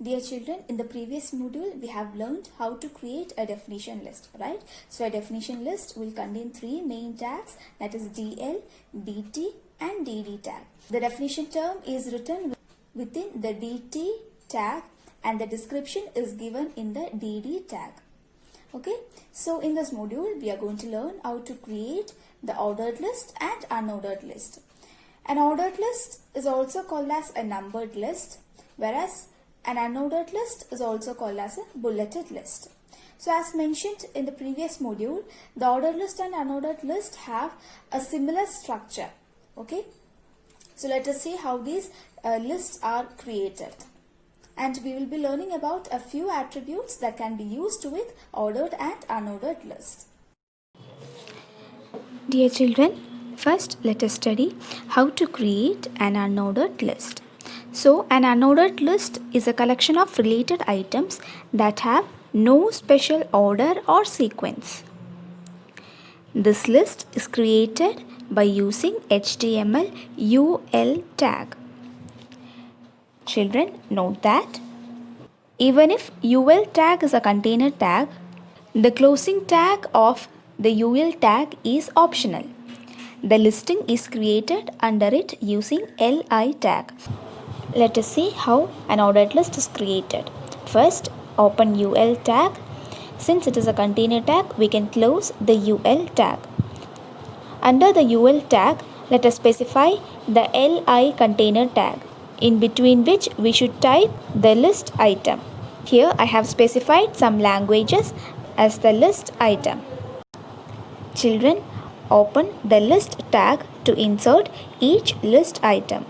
Dear children, in the previous module, we have learned how to create a definition list, right? So a definition list will contain three main tags, that is DL, DT and DD tag. The definition term is written within the DT tag and the description is given in the DD tag. Okay, so in this module, we are going to learn how to create the ordered list and unordered list. An ordered list is also called as a numbered list, whereas an unordered list is also called as a bulleted list. So as mentioned in the previous module, the ordered list and unordered list have a similar structure. Okay, so let us see how these lists are created. And we will be learning about a few attributes that can be used with ordered and unordered lists. Dear children, first let us study how to create an unordered list. So, an unordered list is a collection of related items that have no special order or sequence. This list is created by using HTML UL tag. Children, note that even if UL tag is a container tag, the closing tag of the UL tag is optional. The listing is created under it using LI tag. Let us see how an ordered list is created. First, open UL tag. Since it is a container tag, we can close the UL tag. Under the UL tag, let us specify the LI container tag, in between which we should type the list item. Here I have specified some languages as the list item. Children, open the list tag to insert each list item.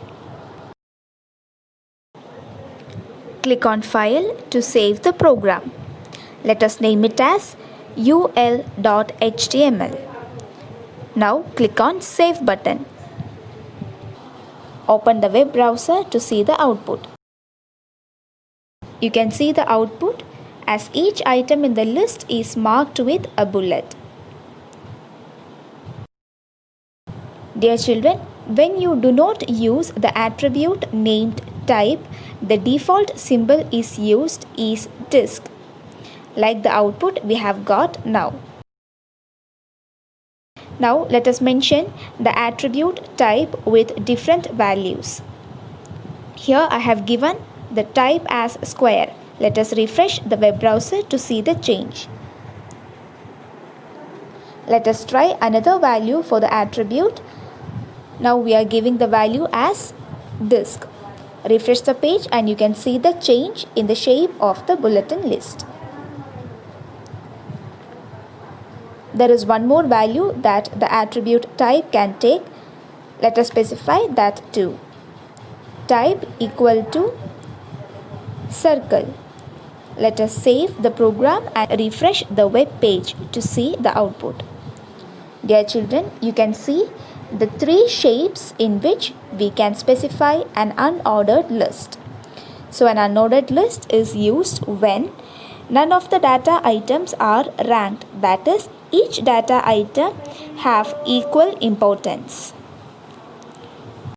Click on File to save the program. Let us name it as ul.html. Now click on Save button. Open the web browser to see the output. You can see the output as each item in the list is marked with a bullet. Dear children, when you do not use the attribute named type, the default symbol is used is disk, like the output we have got now. Now let us mention the attribute type with different values. Here I have given the type as square. Let us refresh the web browser to see the change. Let us try another value for the attribute. Now we are giving the value as disk. Refresh the page and you can see the change in the shape of the bulletin list. There is one more value that the attribute type can take. Let us specify that too. Type equal to circle. Let us save the program and refresh the web page to see the output. Dear children, you can see the three shapes in which we can specify an unordered list. So an unordered list is used when none of the data items are ranked, that is, each data item have equal importance.